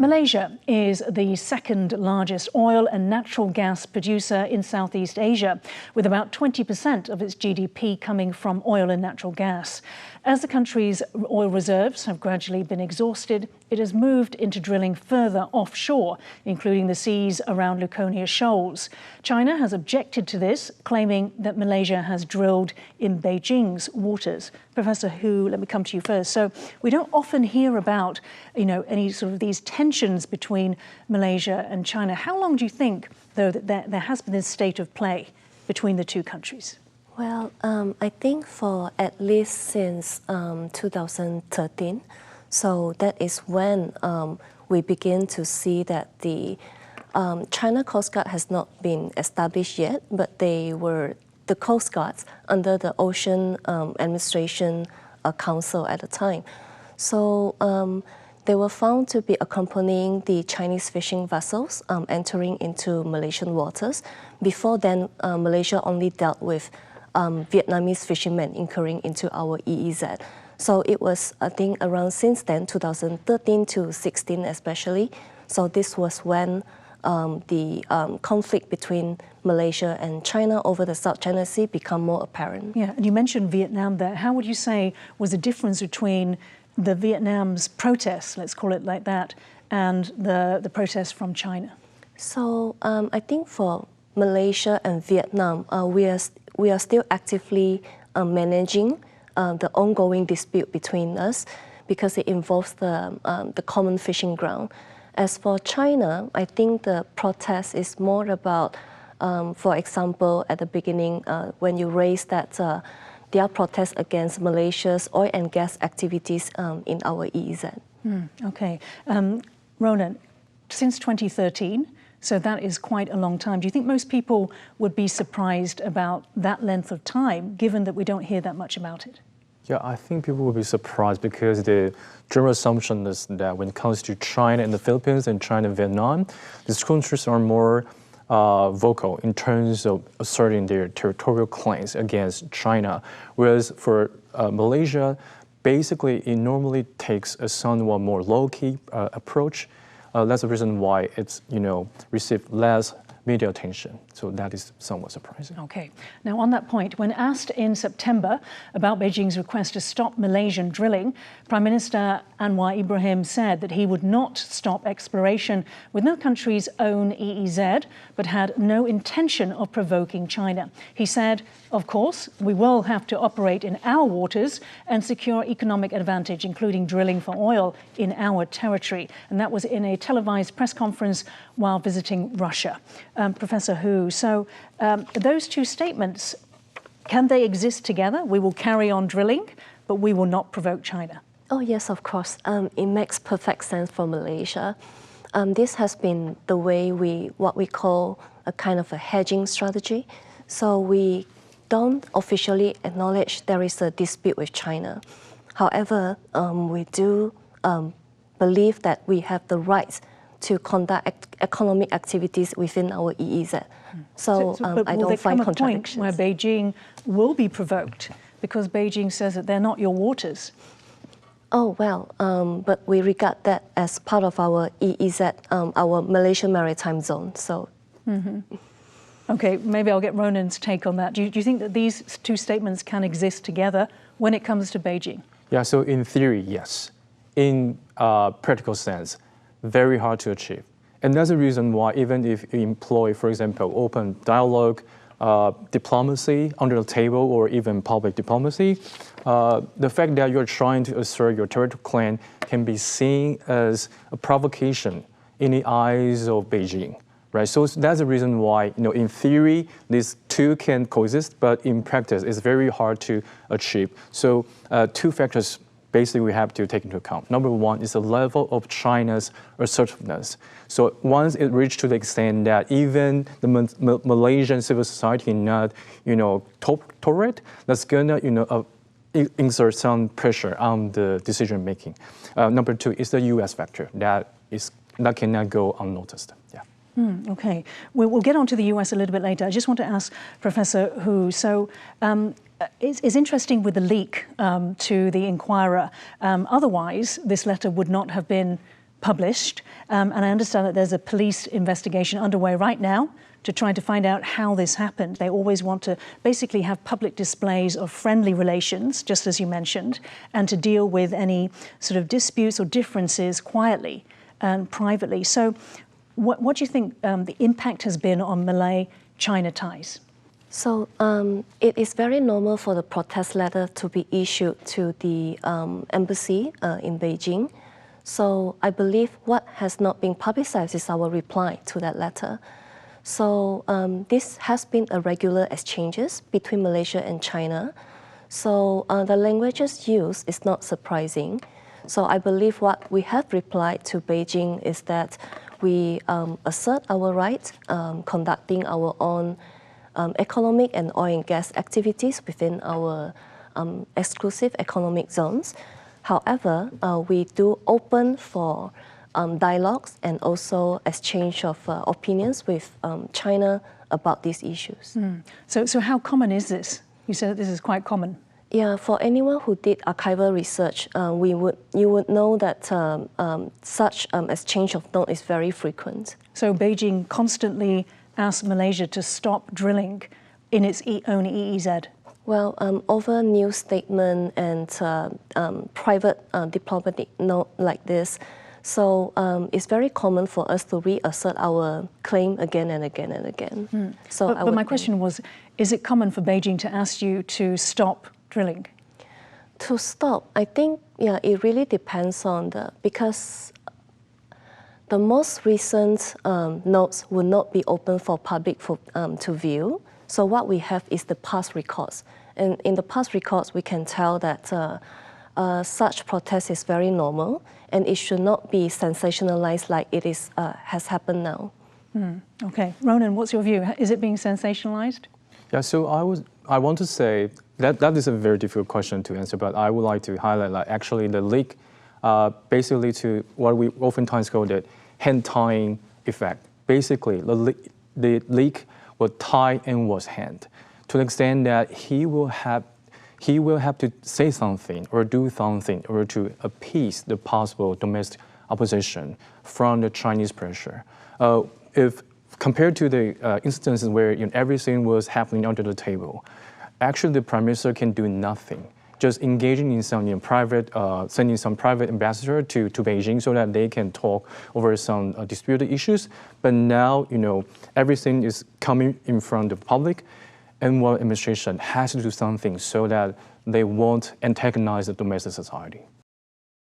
Malaysia is the second largest oil and natural gas producer in Southeast Asia, with about 20% of its GDP coming from oil and natural gas. As the country's oil reserves have gradually been exhausted, it has moved into drilling further offshore, including the seas around Luconia Shoals. China has objected to this, claiming that Malaysia has drilled in Beijing's waters. Professor Hu, let me come to you first. So we don't often hear about, any sort of these tensions between Malaysia and China. How long do you think, though, that there has been this state of play between the two countries? Well, I think for at least since 2013, so that is when we begin to see that the China Coast Guard has not been established yet, but they were the Coast Guards under the Ocean Administration Council at the time. So they were found to be accompanying the Chinese fishing vessels entering into Malaysian waters. Before then, Malaysia only dealt with Vietnamese fishermen incurring into our EEZ. So it was, I think, around since then, 2013 to 16 especially. So this was when the conflict between Malaysia and China over the South China Sea become more apparent. Yeah, and you mentioned Vietnam there. How would you say was the difference between the Vietnam's protests, let's call it like that, and the protests from China? So I think for Malaysia and Vietnam, we are still actively managing the ongoing dispute between us because it involves the common fishing ground. As for China, I think the protest is more about, for example, at the beginning, when you raised that there are protests against Malaysia's oil and gas activities in our EEZ. Okay. Ronan, since 2013, so that is quite a long time. Do you think most people would be surprised about that length of time, given that we don't hear that much about it? Yeah, I think people will be surprised because the general assumption is that when it comes to China and the Philippines and China and Vietnam, these countries are more vocal in terms of asserting their territorial claims against China. Whereas for Malaysia, basically it normally takes a somewhat more low-key approach. That's the reason why it's received less media attention. So that is somewhat surprising. Okay. Now on that point, when asked in September about Beijing's request to stop Malaysian drilling, Prime Minister Anwar Ibrahim said that he would not stop exploration with the country's own EEZ, but had no intention of provoking China. He said, of course, we will have to operate in our waters and secure economic advantage, including drilling for oil in our territory. And that was in a televised press conference while visiting Russia. Professor Hu, so those two statements, can they exist together? We will carry on drilling, but we will not provoke China. Oh yes, of course. It makes perfect sense for Malaysia. This has been the way what we call a kind of a hedging strategy. So we don't officially acknowledge there is a dispute with China. However, we do believe that we have the right to conduct economic activities within our EEZ. So I don't find contradictions. Where Beijing will be provoked because Beijing says that they're not your waters. Oh, well, but we regard that as part of our EEZ, our Malaysian Maritime Zone, so. Okay, maybe I'll get Ronan's take on that. Do you think that these two statements can exist together when it comes to Beijing? Yeah, so in theory, yes. In practical sense, very hard to achieve. And that's the reason why even if you employ, for example, open dialogue, diplomacy under the table, or even public diplomacy, the fact that you're trying to assert your territorial claim can be seen as a provocation in the eyes of Beijing, right? So that's the reason why, in theory, these two can coexist, but in practice, it's very hard to achieve. So two factors basically we have to take into account. Number one is the level of China's assertiveness. So once it reached to the extent that even the Malaysian civil society not, tolerate, that's gonna, exert some pressure on the decision making. Number two is the U.S. factor that cannot go unnoticed. Yeah. Okay, we'll get on to the US a little bit later. I just want to ask Professor Hu, so it's interesting with the leak to the Inquirer. Otherwise, this letter would not have been published, and I understand that there's a police investigation underway right now to try to find out how this happened. They always want to basically have public displays of friendly relations, just as you mentioned, and to deal with any sort of disputes or differences quietly and privately. So what do you think the impact has been on Malay-China ties? So it is very normal for the protest letter to be issued to the embassy in Beijing. So I believe what has not been publicized is our reply to that letter. So this has been a regular exchanges between Malaysia and China. So the languages used is not surprising. So I believe what we have replied to Beijing is that we assert our right conducting our own economic and oil and gas activities within our exclusive economic zones. However, we do open for dialogues and also exchange of opinions with China about these issues. So how common is this? You said that this is quite common. Yeah, for anyone who did archival research, you would know that such exchange of notes is very frequent. So Beijing constantly asks Malaysia to stop drilling in its own EEZ? Well, over news statement and private diplomatic note like this, so it's very common for us to reassert our claim again and again and again. So but my question was, is it common for Beijing to ask you to stop drilling? To stop, I think, yeah, it really depends on because the most recent notes will not be open for public to view. So what we have is the past records. And in the past records, we can tell that such protest is very normal and it should not be sensationalized like it is has happened now. Okay. Ronan, what's your view? Is it being sensationalized? Yeah, so I want to say that is a very difficult question to answer, but I would like to highlight like actually the leak basically to what we oftentimes call the hand tying effect. Basically, the leak will tie Anwar's hand to the extent that he will have to say something or do something or to appease the possible domestic opposition from the Chinese pressure. If compared to the instances where everything was happening under the table, actually the Prime Minister can do nothing, just engaging in some private, sending some private ambassador to Beijing so that they can talk over some disputed issues. But now, everything is coming in front of the public, and what administration has to do something so that they won't antagonize the domestic society.